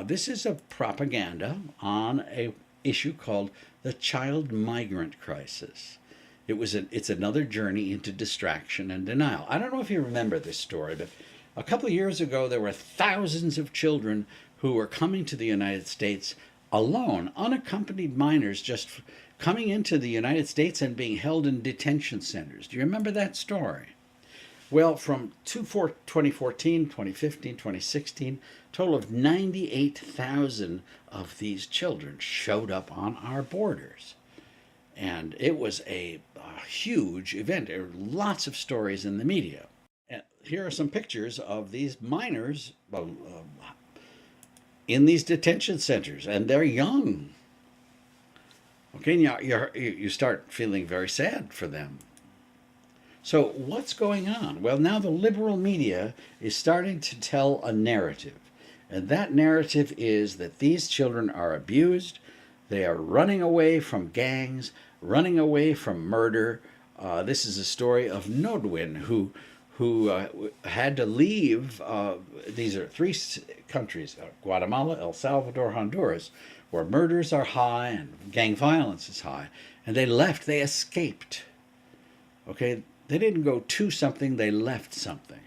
This is a propaganda on a issue called the child migrant crisis. It's another journey into distraction and denial. I don't know if you remember this story, but a couple of years ago there were thousands of children who were coming to the United States alone, unaccompanied minors, just coming into the United States and being held in detention centers. Do you remember that story? Well, from 2014, 2015, 2016, a total of 98,000 of these children showed up on our borders. And it was a huge event. There were lots of stories in the media. And here are some pictures of these minors in these detention centers, and they're young. Okay, you start feeling very sad for them. So what's going on? Well, now the liberal media is starting to tell a narrative. And that narrative is that these children are abused, they are running away from gangs, running away from murder. This is a story of Nodwin, who had to leave. These are three countries, Guatemala, El Salvador, Honduras, where murders are high and gang violence is high. And they left, they escaped. Okay, they didn't go to something, they left something.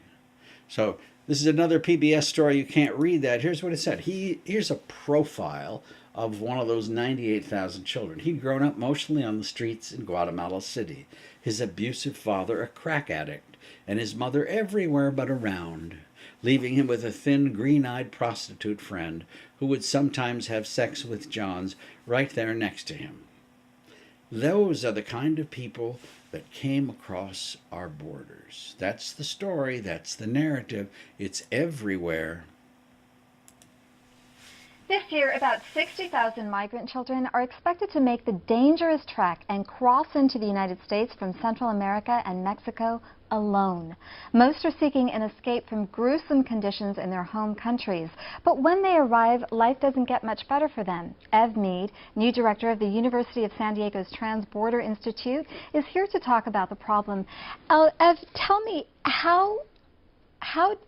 So this is another PBS story. You can't read that. Here's what it said. Here's a profile of one of those 98,000 children. He'd grown up mostly on the streets in Guatemala City. His abusive father a crack addict, and his mother everywhere but around, leaving him with a thin, green-eyed prostitute friend who would sometimes have sex with Johns right there next to him. Those are the kind of people that came across our borders. That's the story, that's the narrative. It's everywhere. This year, about 60,000 migrant children are expected to make the dangerous trek and cross into the United States from Central America and Mexico alone. Most are seeking an escape from gruesome conditions in their home countries. But when they arrive, life doesn't get much better for them. Ev Mead, new director of the University of San Diego's Trans-Border Institute, is here to talk about the problem. Ev, tell me, how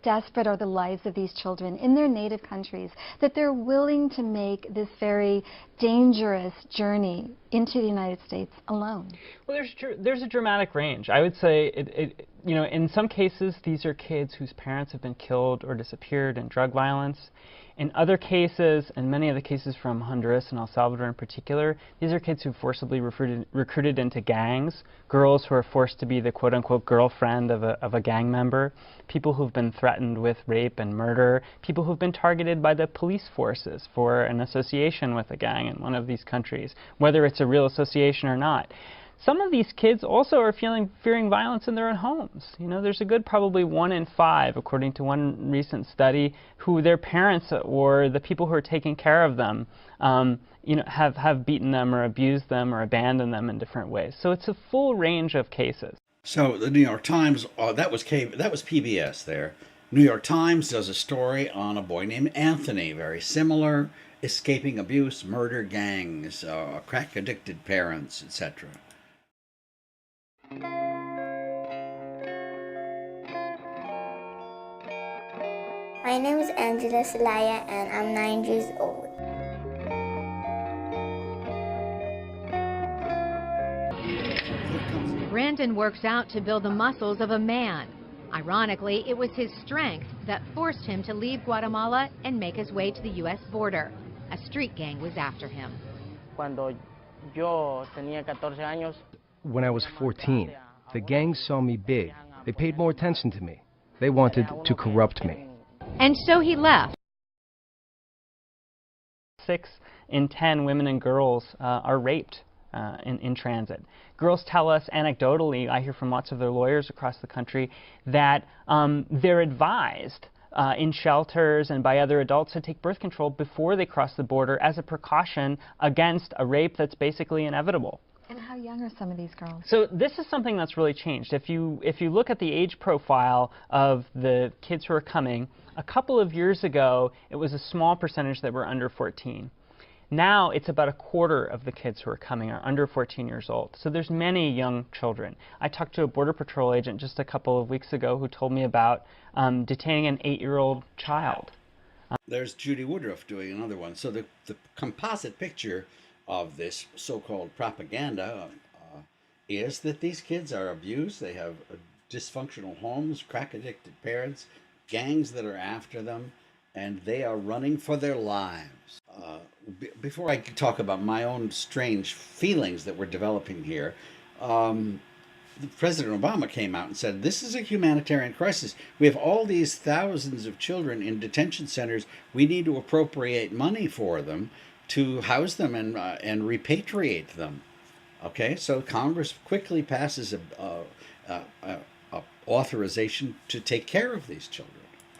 desperate are the lives of these children in their native countries that they're willing to make this very dangerous journey into the United States alone? Well, there's a dramatic range. I would say, in some cases, these are kids whose parents have been killed or disappeared in drug violence. In other cases, and many of the cases from Honduras and El Salvador in particular, these are kids who are forcibly recruited into gangs, girls who are forced to be the quote-unquote girlfriend of a gang member, people who've been threatened with rape and murder, people who've been targeted by the police forces for an association with a gang in one of these countries, whether it's a real association or not. Some of these kids also are fearing violence in their own homes. There's a good probably 1 in 5, according to one recent study, who their parents or the people who are taking care of them, have beaten them or abused them or abandoned them in different ways. So it's a full range of cases. So the New York Times, that was PBS there. New York Times does a story on a boy named Anthony, very similar, escaping abuse, murder, gangs, crack-addicted parents, etc. My name is Angela Salaya and I'm 9 years old. Brandon works out to build the muscles of a man. Ironically, it was his strength that forced him to leave Guatemala and make his way to the U.S. border. A street gang was after him. When I was 14, the gangs saw me big. They paid more attention to me. They wanted to corrupt me. And so he left. 6 in 10 women and girls are raped in transit. Girls tell us anecdotally, I hear from lots of their lawyers across the country, that they're advised in shelters and by other adults to take birth control before they cross the border as a precaution against a rape that's basically inevitable. And how young are some of these girls? So this is something that's really changed. If you look at the age profile of the kids who are coming, a couple of years ago, it was a small percentage that were under 14. Now it's about a quarter of the kids who are coming are under 14 years old. So there's many young children. I talked to a Border Patrol agent just a couple of weeks ago who told me about detaining an 8-year-old child There's Judy Woodruff doing another one. So the composite picture of this so-called propaganda is that these kids are abused. They have dysfunctional homes, crack-addicted parents, gangs that are after them, and they are running for their lives. Before I talk about my own strange feelings that we're developing here, President Obama came out and said, this is a humanitarian crisis. We have all these thousands of children in detention centers. We need to appropriate money for them to house them and repatriate them. Okay, so Congress quickly passes a authorization to take care of these children.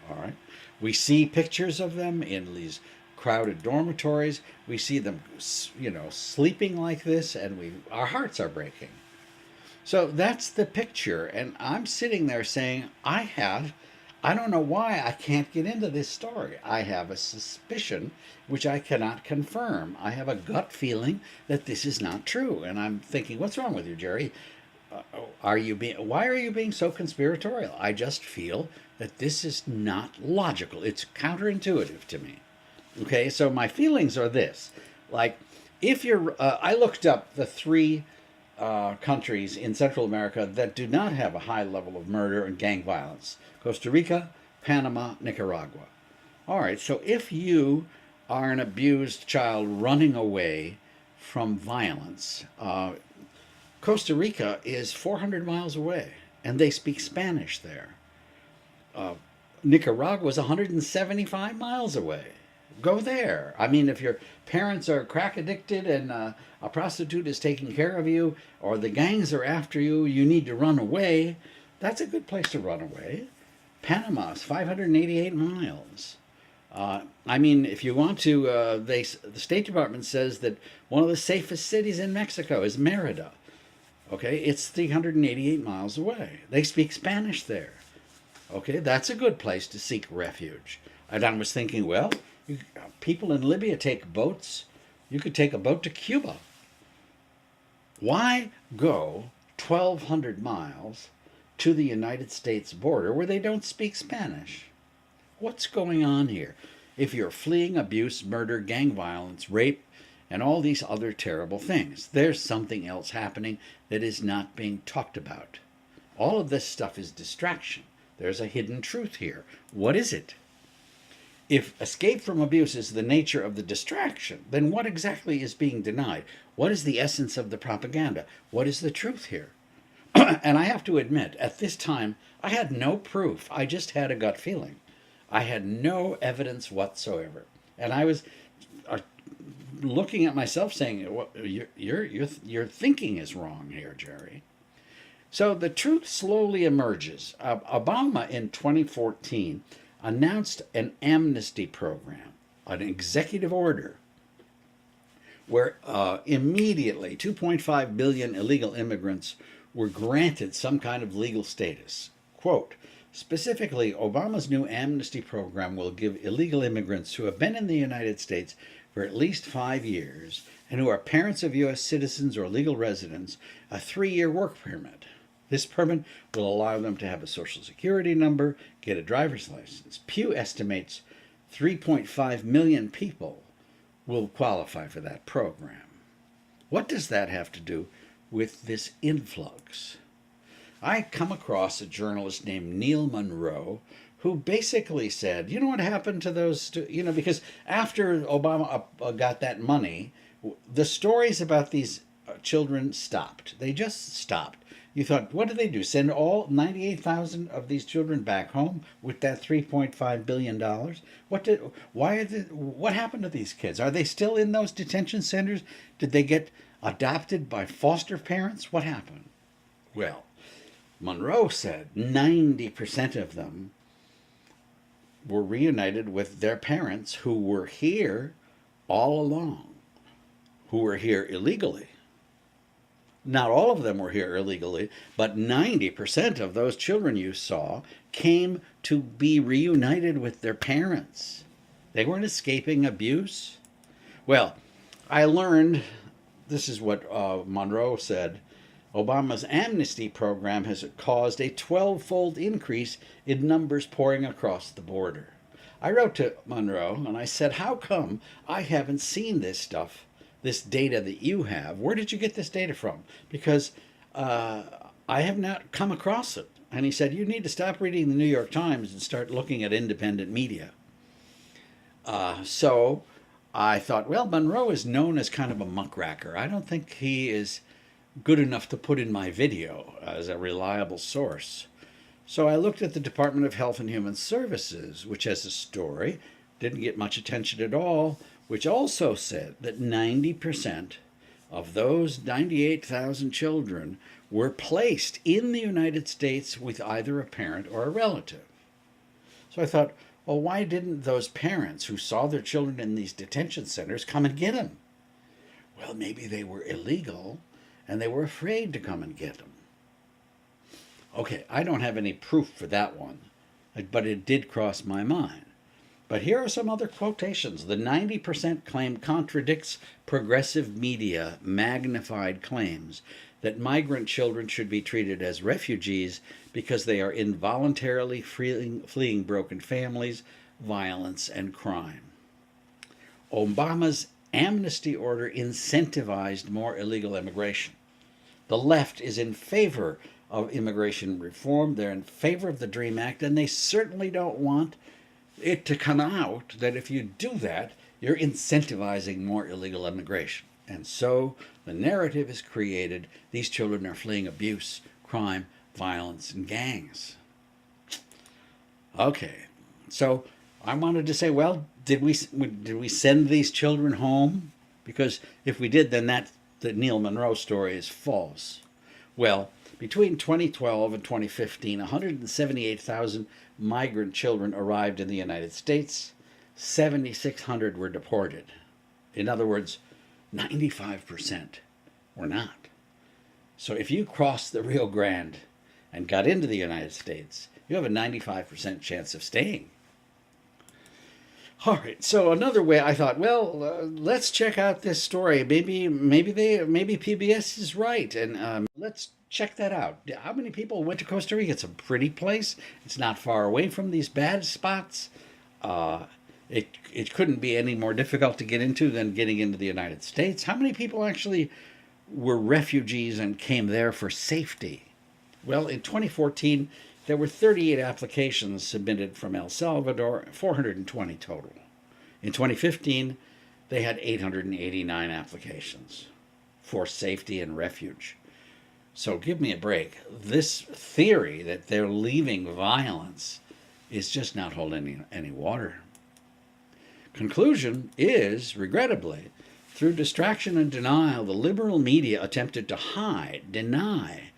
All right, we see pictures of them in these crowded dormitories. We see them, sleeping like this, and our hearts are breaking. So that's the picture, and I'm sitting there saying, I don't know why I can't get into this story. I have a suspicion which I cannot confirm. I have a gut feeling that this is not true, and I'm thinking, what's wrong with you, Jerry? Why are you being so conspiratorial? I just feel that this is not logical. It's counterintuitive to me. Okay, so my feelings are this. Like, I looked up the three countries in Central America that do not have a high level of murder and gang violence: Costa Rica, Panama, Nicaragua. All right, so if you are an abused child running away from violence, Costa Rica is 400 miles away, and they speak Spanish there. Nicaragua is 175 miles away. Go there. I mean, if your parents are crack addicted and a prostitute is taking care of you, or the gangs are after you, you need to run away, that's a good place to run away. Panama is 588 miles. I mean, if you want to, the State Department says that one of the safest cities in Mexico is Merida. Okay, it's 388 miles away. They speak Spanish there. Okay, that's a good place to seek refuge. And I was thinking, well, people in Libya take boats. You could take a boat to Cuba. Why go 1,200 miles to the United States border where they don't speak Spanish? What's going on here? If you're fleeing abuse, murder, gang violence, rape, and all these other terrible things, there's something else happening that is not being talked about. All of this stuff is distraction. There's a hidden truth here. What is it? If escape from abuse is the nature of the distraction, then what exactly is being denied? What is the essence of the propaganda? What is the truth here? And I have to admit, at this time, I had no proof. I just had a gut feeling. I had no evidence whatsoever. And I was looking at myself saying, well, your thinking is wrong here, Jerry. So the truth slowly emerges. Obama in 2014 announced an amnesty program, an executive order, where immediately 2.5 billion illegal immigrants were granted some kind of legal status. Quote, specifically, Obama's new amnesty program will give illegal immigrants who have been in the United States for at least 5 years and who are parents of U.S. citizens or legal residents a 3-year work permit. This permit will allow them to have a social security number, get a driver's license. Pew estimates 3.5 million people will qualify for that program. What does that have to do with this influx? I come across a journalist named Neil Monroe who basically said, you know what happened to those, because after Obama got that money, the stories about these children stopped. They just stopped. You thought, what did they do? Send all 98,000 of these children back home with that $3.5 billion? What happened to these kids? Are they still in those detention centers? Did they get adopted by foster parents? What happened? Well, Monroe said 90% of them were reunited with their parents who were here all along, who were here illegally. Not all of them were here illegally, but 90% of those children you saw came to be reunited with their parents. They weren't escaping abuse. Well, I learned, this is what Monroe said, Obama's amnesty program has caused a 12-fold increase in numbers pouring across the border. I wrote to Monroe and I said, how come I haven't seen this stuff, this data that you have? Where did you get this data from? Because I have not come across it. And he said, you need to stop reading the New York Times and start looking at independent media. So I thought, well, Monroe is known as kind of a muckraker. I don't think he is good enough to put in my video as a reliable source. So I looked at the Department of Health and Human Services, which has a story, didn't get much attention at all, which also said that 90% of those 98,000 children were placed in the United States with either a parent or a relative. So I thought, well, why didn't those parents who saw their children in these detention centers come and get them? Well, maybe they were illegal and they were afraid to come and get them. Okay, I don't have any proof for that one, but it did cross my mind. But here are some other quotations. The 90% claim contradicts progressive media magnified claims that migrant children should be treated as refugees because they are involuntarily fleeing broken families, violence, and crime. Obama's amnesty order incentivized more illegal immigration. The left is in favor of immigration reform. They're in favor of the DREAM Act, and they certainly don't want it to come out that if you do that, you're incentivizing more illegal immigration. And so the narrative is created. These children are fleeing abuse, crime, violence, and gangs. Okay, so I wanted to say, well, did we send these children home? Because if we did, then the Neil Monroe story is false. Well, between 2012 and 2015, 178,000 migrant children arrived in the United States. 7,600 were deported. In other words, 95% were not. So if you crossed the Rio Grande and got into the United States, you have a 95% chance of staying. All right, so another way I thought, well, let's check out this story. Maybe PBS is right, and let's check that out. How many people went to Costa Rica? It's a pretty place. It's not far away from these bad spots. It couldn't be any more difficult to get into than getting into the United States. How many people actually were refugees and came there for safety? Well, in 2014, there were 38 applications submitted from El Salvador, 420 total. In 2015, they had 889 applications for safety and refuge. So give me a break. This theory that they're leaving violence is just not holding any water. Conclusion is, regrettably, through distraction and denial, the liberal media attempted to deny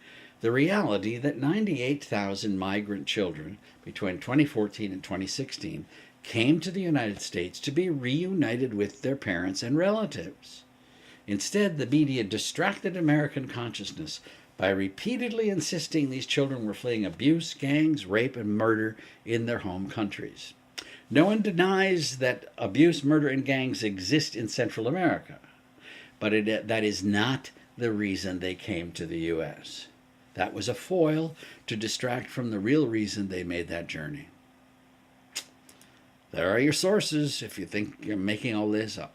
the reality that 98,000 migrant children between 2014 and 2016 came to the United States to be reunited with their parents and relatives. Instead, the media distracted American consciousness by repeatedly insisting these children were fleeing abuse, gangs, rape, and murder in their home countries. No one denies that abuse, murder, and gangs exist in Central America, but that is not the reason they came to the U.S. That was a foil to distract from the real reason they made that journey. There are your sources if you think you're making all this up.